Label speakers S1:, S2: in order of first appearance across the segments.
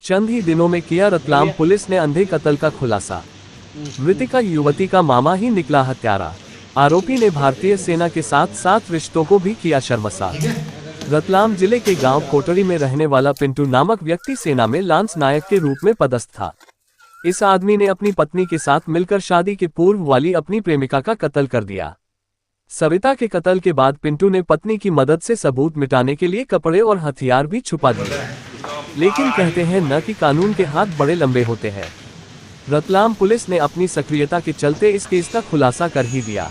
S1: चंद ही दिनों में किया रतलाम पुलिस ने अंधे कत्ल का खुलासा। मृतका युवती का मामा ही निकला हत्यारा। आरोपी ने भारतीय सेना के साथ 7 रिश्तों को भी किया शर्मसार। रतलाम जिले के गांव कोटरी में रहने वाला पिंटू नामक व्यक्ति सेना में लांस नायक के रूप में पदस्थ था। इस आदमी ने अपनी पत्नी के साथ मिलकर शादी के पूर्व वाली अपनी प्रेमिका का कत्ल कर दिया। सविता के कत्ल के बाद पिंटू ने पत्नी की मदद से सबूत मिटाने के लिए कपड़े और हथियार भी छुपा दिए। लेकिन कहते हैं न कि कानून के हाथ बड़े लंबे होते हैं। रतलाम पुलिस ने अपनी सक्रियता के चलते इस केस का खुलासा कर ही दिया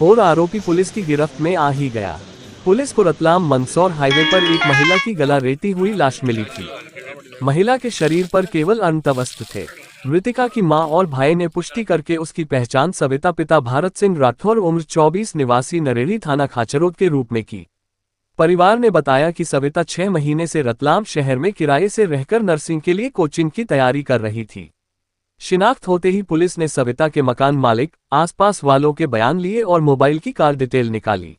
S1: और आरोपी पुलिस की गिरफ्त में आ ही गया। पुलिस को रतलाम मंदसौर हाईवे पर एक महिला की गला रेती हुई लाश मिली थी। महिला के शरीर पर केवल अंतवस्त्र थे। मृतिका की मां और भाई ने पुष्टि करके उसकी पहचान सविता पिता भारत सिंह राठौर उम्र 24 निवासी नरेड़ी थाना खाचरोद के रूप में की। परिवार ने बताया कि सविता 6 महीने से रतलाम शहर में किराए से रहकर नर्सिंग के लिए कोचिंग की तैयारी कर रही थी। शिनाख्त होते ही पुलिस ने सविता के मकान मालिक, आसपास वालों के बयान लिए और मोबाइल की कॉल डिटेल निकाली।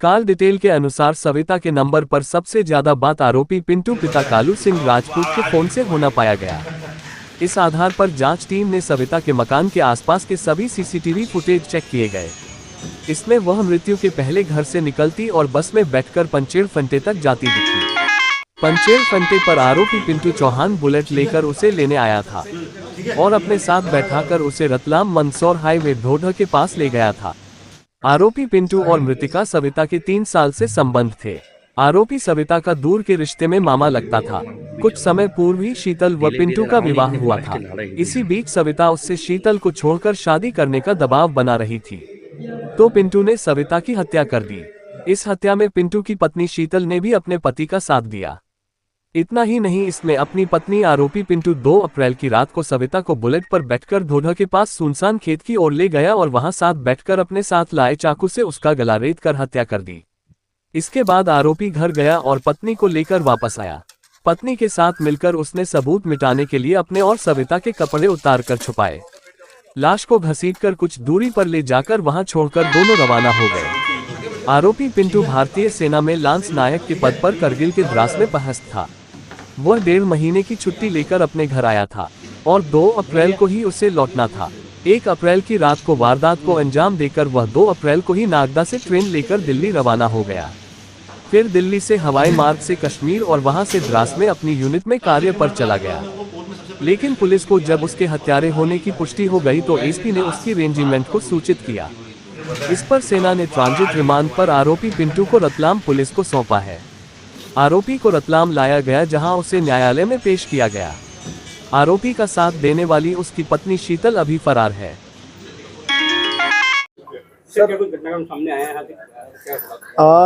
S1: कॉल डिटेल के अनुसार सविता के नंबर पर सबसे ज्यादा बात आरोपी पिंटू पिता कालू सिंह राजपूत के फोन से होना पाया गया। इस आधार पर जांच टीम ने सविता के मकान के आसपास के सभी सीसीटीवी फुटेज चेक किए गए। इसमें वह मृत्यु के पहले घर से निकलती और बस में बैठकर पंचेड़ फंटे तक जाती दिखी। पंचेड़ फंटे पर आरोपी पिंटू चौहान बुलेट लेकर उसे लेने आया था और अपने साथ बैठाकर उसे रतलाम मंदसौर हाईवे ढोढा के पास ले गया था। आरोपी पिंटू और मृतिका सविता के 3 साल से संबंध थे। आरोपी सविता का दूर के रिश्ते में मामा लगता था। कुछ समय पूर्व ही शीतल व पिंटू का विवाह हुआ था। इसी बीच सविता उससे शीतल को छोड़कर शादी करने का दबाव बना रही थी, तो पिंटू ने सविता की हत्या कर दी। इस हत्या में पिंटू की पत्नी शीतल ने भी अपने पति का साथ दिया। इतना ही नहीं, इसमें अपनी पत्नी आरोपी पिंटू 2 अप्रैल की रात को सविता को बुलेट पर बैठकर ढोढा के पास सुनसान खेत की ओर ले गया और वहां साथ बैठकर अपने साथ लाए चाकू से उसका गला रेत कर हत्या कर दी। इसके बाद आरोपी घर गया और पत्नी को लेकर वापस आया। पत्नी के साथ मिलकर उसने सबूत मिटाने के लिए अपने और सविता के कपड़े उतार कर छुपाए। लाश को घसीटकर कुछ दूरी पर ले जाकर वहां छोड़कर दोनों रवाना हो गए। आरोपी पिंटू भारतीय सेना में लांस नायक के पद पर करगिल के द्रास में पदस्थ था। वह 1.5 महीने की छुट्टी लेकर अपने घर आया था और 2 अप्रैल को ही उसे लौटना था। 1 अप्रैल की रात को वारदात को अंजाम देकर वह 2 अप्रैल को ही नागदा से ट्रेन लेकर दिल्ली रवाना हो गया। फिर दिल्ली से हवाई मार्ग से कश्मीर और वहां से द्रास में अपनी यूनिट में कार्य पर चला गया। लेकिन पुलिस को जब उसके हत्यारे होने की पुष्टि हो गई तो एसपी ने उसकी रेजिमेंट को सूचित किया। इस पर सेना ने ट्रांजिट रिमांड पर आरोपी पिंटू को रतलाम पुलिस को सौंपा है। आरोपी को रतलाम लाया गया, जहां उसे न्यायालय में पेश किया गया। आरोपी का साथ देने वाली उसकी पत्नी शीतल अभी फरार है।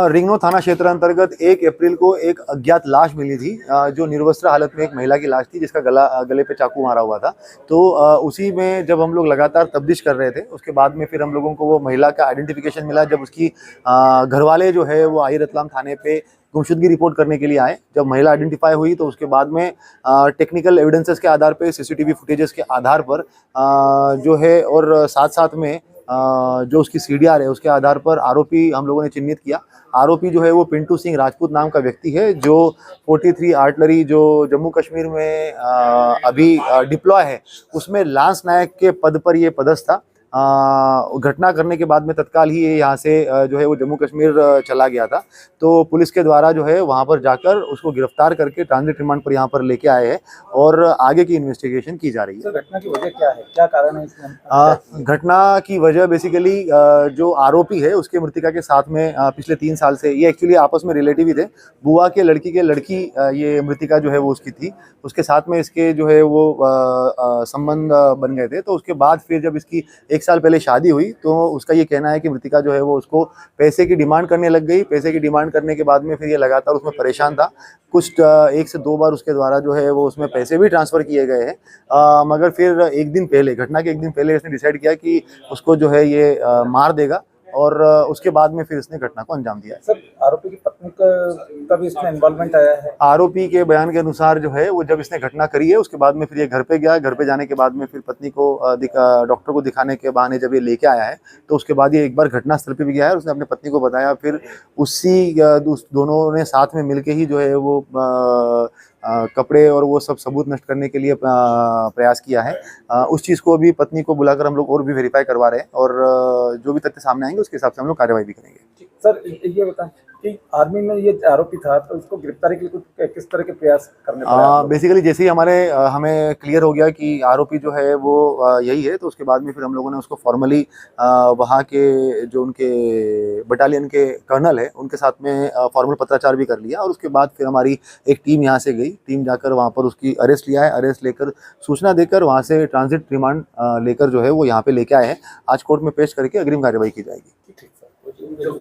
S2: रिंगनो थाना क्षेत्र अंतर्गत 1 अप्रैल को एक अज्ञात लाश मिली थी, जो निर्वस्त्र हालत में एक महिला की लाश थी, जिसका गले पे चाकू मारा हुआ था। तो उसी में जब हम लोग लगातार तफ्तीश कर रहे थे, उसके बाद में फिर हम लोगों को वो महिला का आइडेंटिफिकेशन मिला। जब उसकी घरवाले जो है वो आई रतलाम थाने पे गुमशुदगी रिपोर्ट करने के लिए आए। जब महिला आइडेंटिफाई हुई तो उसके बाद में टेक्निकल एविडेंसेस के आधार पे, सीसीटीवी फुटेजेस के आधार पर जो है, और साथ साथ में जो उसकी सीडीआर है उसके आधार पर आरोपी हम लोगों ने चिन्हित किया। आरोपी जो है वो पिंटू सिंह राजपूत नाम का व्यक्ति है, जो 43 आर्टिलरी जो जम्मू कश्मीर में अभी डिप्लॉय है, उसमें लांस नायक के पद पर ये पदस्थ था। घटना करने के बाद में तत्काल ही ये यहाँ से जो है वो जम्मू कश्मीर चला गया था। तो पुलिस के द्वारा जो है वहाँ पर जाकर उसको गिरफ्तार करके ट्रांजिट रिमांड पर यहाँ पर लेके आए हैं और आगे की इन्वेस्टिगेशन की जा रही है।
S3: घटना की वजह क्या है, क्या कारण है इसमें?
S2: घटना की वजह बेसिकली जो आरोपी है उसके मृतिका के साथ में पिछले 3 साल से ये एक्चुअली आपस में रिलेटिव ही थे। बुआ के लड़की ये मृतिका जो है वो उसकी थी, उसके साथ में इसके जो है वो संबंध बन गए थे। तो उसके बाद फिर जब इसकी 1 साल पहले शादी हुई तो उसका ये कहना है कि मृतिका जो है वो उसको पैसे की डिमांड करने लग गई। पैसे की डिमांड करने के बाद में फिर ये लगातार उसमें परेशान था। कुछ 1 से 2 बार उसके द्वारा जो है वो उसमें पैसे भी ट्रांसफ़र किए गए हैं, मगर फिर घटना के 1 दिन पहले इसने डिसाइड किया कि उसको जो है ये मार देगा और उसके बाद में फिर इसने घटना को अंजाम दिया।
S3: सर, आरोपी की पत्नी का भी इसमें इन्वॉल्वमेंट आया है?
S2: आरोपी के बयान के अनुसार जो है वो जब इसने घटना करी है उसके बाद में फिर ये घर पे गया। घर पे जाने के बाद में फिर पत्नी को डॉक्टर को दिखाने के बहाने जब ये लेके आया है तो उसके बाद ये एक बार घटना स्थल पे भी गया है। उसने अपनी पत्नी को बताया, फिर दोनों ने साथ में मिलके ही जो है वो कपड़े और वो सब सबूत नष्ट करने के लिए प्रयास किया है। उस चीज़ को अभी पत्नी को बुलाकर हम लोग और भी वेरीफाई करवा रहे हैं और जो भी तथ्य सामने आएंगे उसके हिसाब से हम लोग कार्रवाई भी करेंगे।
S3: सर ये बताएं कि आर्मी में ये आरोपी था तो उसको गिरफ्तारी के लिए कुछ किस तरह के प्रयास करने पड़े आप लोग?
S2: बेसिकली जैसे ही हमें क्लियर हो गया कि आरोपी जो है वो यही है, तो उसके बाद में फिर हम लोगों ने उसको फॉर्मली वहाँ के जो उनके बटालियन के कर्नल है उनके साथ में फॉर्मल पत्राचार भी कर लिया और उसके बाद फिर हमारी एक टीम यहाँ से गई। टीम जाकर वहाँ पर उसकी अरेस्ट लिया है, अरेस्ट लेकर सूचना देकर वहाँ से ट्रांजिट रिमांड लेकर जो है वो यहाँ पे लेके आए हैं। आज कोर्ट में पेश करके अग्रिम कार्रवाई की जाएगी।
S3: ठीक।